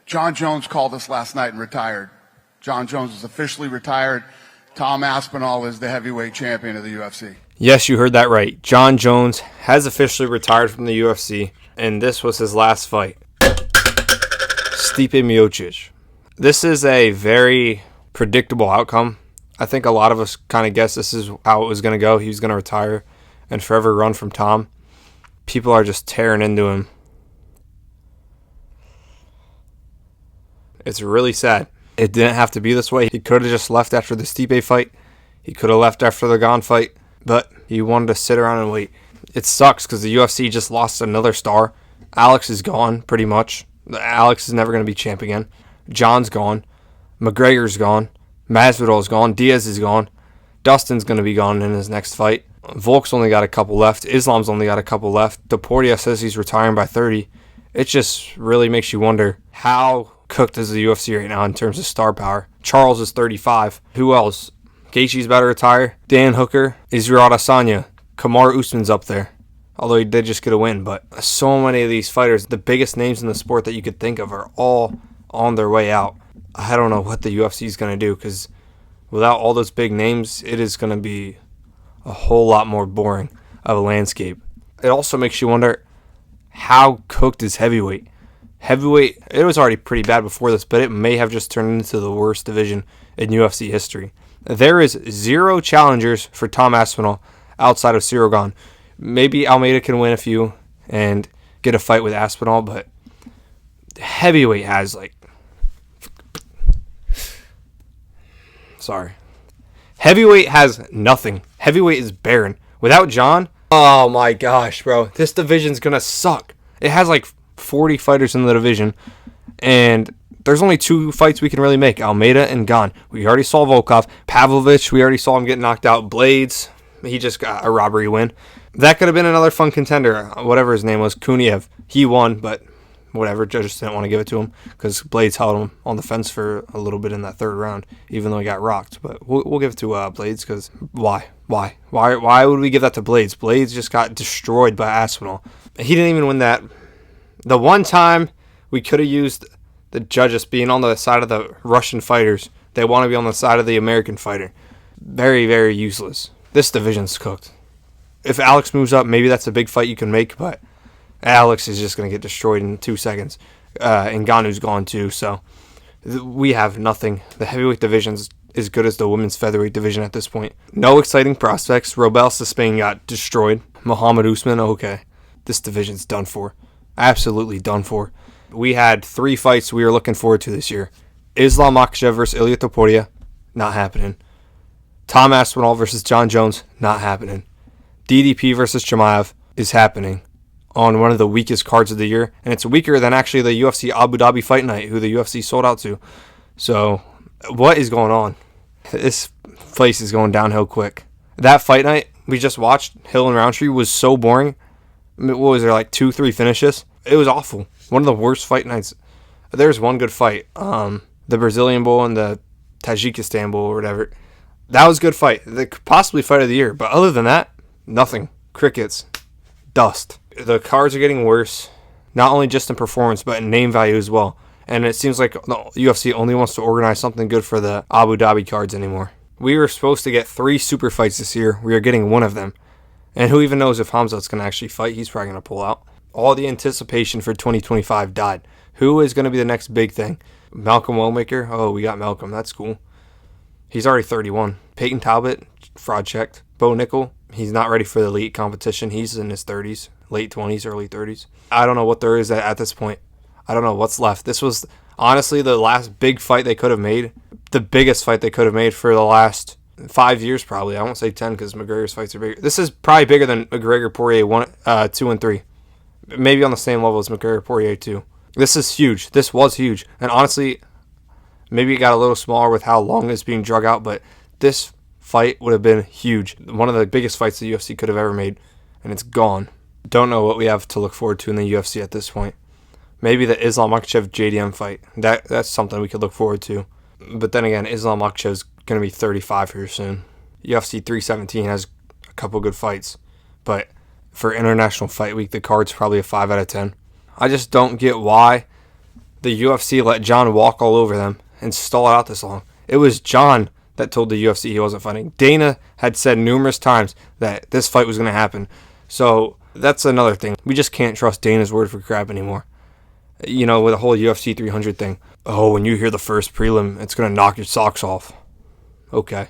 Jon Jones called us last night and retired. Jon Jones is officially retired. Tom Aspinall is the heavyweight champion of the UFC. Yes, you heard that right. Jon Jones has officially retired from the UFC, and this was his last fight. Stipe Miocic. This is a very predictable outcome. I think a lot of us kind of guessed this is how it was going to go. He was going to retire and forever run from Tom. People are just tearing into him. It's really sad. It didn't have to be this way. He could have just left after the Stipe fight. He could have left after the Gane fight. But he wanted to sit around and wait. It sucks because the UFC just lost another star. Alex is gone, pretty much. Alex is never going to be champ again. John's gone. McGregor's gone. Masvidal's gone. Diaz is gone. Dustin's going to be gone in his next fight. Volk's only got a couple left. Islam's only got a couple left. Deportia says he's retiring by 30. It just really makes you wonder how cooked is the UFC right now in terms of star power. Charles is 35. Who else? Gaethje's about to retire. Dan Hooker. Israel Adesanya. Kamaru Usman's up there. Although he did just get a win. But so many of these fighters, the biggest names in the sport that you could think of, are all on their way out. I don't know what the UFC is going to do, because without all those big names, it is going to be a whole lot more boring of a landscape. It also makes you wonder, how cooked is heavyweight? Heavyweight, it was already pretty bad before this, but it may have just turned into the worst division in UFC history. There is 0 challengers for Tom Aspinall outside of Cyril Gane. Maybe Almeida can win a few and get a fight with Aspinall, but heavyweight has Heavyweight has nothing. Heavyweight is barren. Without John, oh my gosh, bro. This division's going to suck. It has 40 fighters in the division, and there's only 2 fights we can really make, Almeida and Gane. We already saw Volkov. Pavlovich, we already saw him get knocked out. Blades, he just got a robbery win. That could have been another fun contender, whatever his name was, Kuniev. He won, but whatever, judges didn't want to give it to him because Blades held him on the fence for a little bit in that 3rd round, even though he got rocked. But we'll give it to Blades, because why would we give that to Blades? Blades just got destroyed by Aspinall. He didn't even win that. The one time we could have used the judges being on the side of the Russian fighters, they want to be on the side of the American fighter. Very, very useless. This division's cooked. If Alex moves up, maybe that's a big fight you can make, but Alex is just going to get destroyed in 2 seconds. And Ngannou's gone too, so we have nothing. The heavyweight division's as good as the women's featherweight division at this point. No exciting prospects. Robel Spain got destroyed. Muhammad Usman, okay. This division's done for. Absolutely done for. We had 3 fights we were looking forward to this year. Islam Makhachev versus Ilia Topuria, not happening. Tom Aspinall versus Jon Jones, not happening. DDP versus Chimaev is happening on one of the weakest cards of the year, and it's weaker than actually the UFC Abu Dhabi Fight Night, who the UFC sold out to. So, what is going on? This place is going downhill quick. That fight night we just watched, Hill and Roundtree, was so boring. What was there, 2-3 finishes? It was awful. One of the worst fight nights. There's one good fight. The Brazilian Bowl and the Tajikistan Bowl or whatever. That was a good fight. Possibly fight of the year. But other than that, nothing. Crickets. Dust. The cards are getting worse. Not only just in performance, but in name value as well. And it seems like the UFC only wants to organize something good for the Abu Dhabi cards anymore. We were supposed to get 3 super fights this year. We are getting one of them. And who even knows if Hamzat's going to actually fight? He's probably going to pull out. All the anticipation for 2025 died. Who is going to be the next big thing? Malcolm Wellmaker? Oh, we got Malcolm. That's cool. He's already 31. Peyton Talbot, fraud checked. Bo Nickel, he's not ready for the elite competition. He's in his 30s, late 20s, early 30s. I don't know what there is at this point. I don't know what's left. This was honestly the last big fight they could have made. The biggest fight they could have made for the last 5 years probably. I won't say 10 because McGregor's fights are bigger. This is probably bigger than McGregor-Poirier 2 and 3. Maybe on the same level as McGregor-Poirier 2. This is huge. This was huge. And honestly, maybe it got a little smaller with how long it's being drug out, but this fight would have been huge. One of the biggest fights the UFC could have ever made, and it's gone. Don't know what we have to look forward to in the UFC at this point. Maybe the Islam Makhachev JDM fight. That's something we could look forward to. But then again, Islam Makhachev's going to be 35 here soon. UFC 317 has a couple good fights, but for International Fight Week, the card's probably a 5 out of 10. I just don't get why the UFC let Jon walk all over them and stall it out this long. It was Jon that told the UFC he wasn't fighting. Dana had said numerous times that this fight was going to happen. So that's another thing. We just can't trust Dana's word for crap anymore. You know, with the whole UFC 300 thing. Oh, when you hear the first prelim, it's going to knock your socks off. Okay.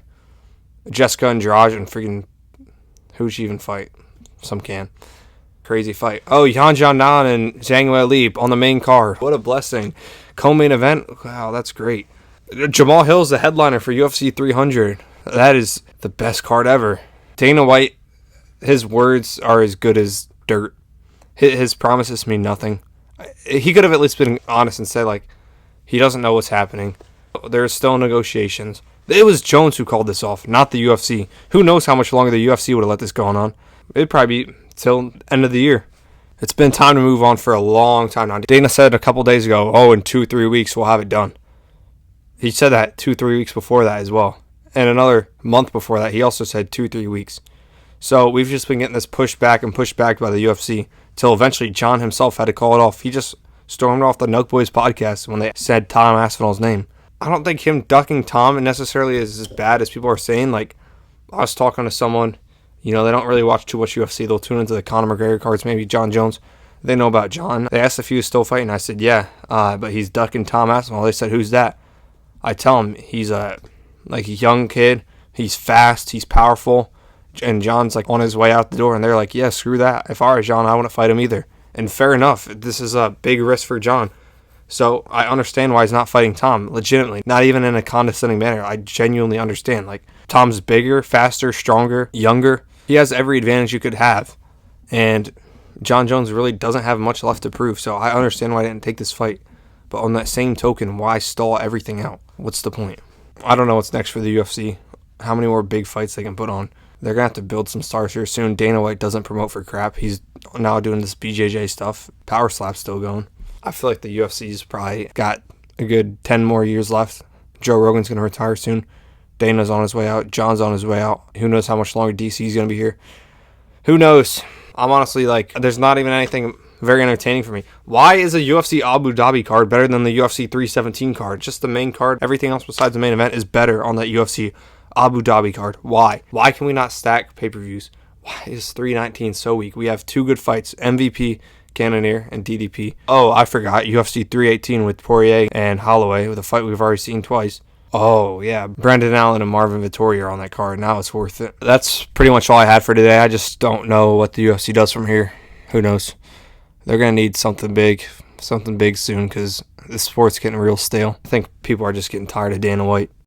Jessica Andrade and freaking... Who'd she even fight? Some can. Crazy fight. Oh, Yan Xiaonan and Zhang Weili on the main card. What a blessing. Co-main event. Wow, that's great. Jamal Hill's the headliner for UFC 300. That is the best card ever. Dana White, his words are as good as dirt. His promises mean nothing. He could have at least been honest and said, like, he doesn't know what's happening. There's still negotiations. It was Jones who called this off, not the UFC. Who knows how much longer the UFC would have let this go on. It'd probably be till end of the year. It's been time to move on for a long time now. Dana said a couple days ago, oh, in 2-3 weeks we'll have it done. He said that 2-3 weeks before that as well. And another month before that, he also said 2-3 weeks. So we've just been getting this pushed back and pushed back by the UFC till eventually Jon himself had to call it off. He just stormed off the Nuke Boys podcast when they said Tom Aspinall's name. I don't think him ducking Tom necessarily is as bad as people are saying. Like, I was talking to someone, you know, they don't really watch too much UFC. They'll tune into the Conor McGregor cards, maybe Jon Jones. They know about Jon. They asked if he was still fighting. I said, yeah, but he's ducking Tom Aspinall. They said, who's that? I tell him he's a young kid. He's fast. He's powerful. And Jon's like on his way out the door. And they're like, yeah, screw that. If I were Jon, I wouldn't fight him either. And fair enough. This is a big risk for Jon. So I understand why he's not fighting Tom. Legitimately. Not even in a condescending manner. I genuinely understand. Like, Tom's bigger, faster, stronger, younger. He has every advantage you could have. And Jon Jones really doesn't have much left to prove. So I understand why I didn't take this fight. But on that same token, why stall everything out? What's the point? I don't know what's next for the UFC. How many more big fights they can put on. They're going to have to build some stars here soon. Dana White doesn't promote for crap. He's now doing this BJJ stuff. Power Slap's still going. I feel like the UFC's probably got a good 10 more years left. Joe Rogan's going to retire soon. Dana's on his way out. Jon's on his way out. Who knows how much longer DC's going to be here. Who knows? I'm honestly like, there's not even anything very entertaining for me. Why is a UFC Abu Dhabi card better than the UFC 317 card? Just the main card. Everything else besides the main event is better on that UFC Abu Dhabi card. Why? Why can we not stack pay-per-views? Why is 319 so weak? We have two good fights. MVP, Cannonier, and DDP. Oh, I forgot. UFC 318 with Poirier and Holloway with a fight we've already seen twice. Oh, yeah. Brendan Allen and Marvin Vettori are on that card. Now it's worth it. That's pretty much all I had for today. I just don't know what the UFC does from here. Who knows? They're going to need something big soon because the sport's getting real stale. I think people are just getting tired of Dana White.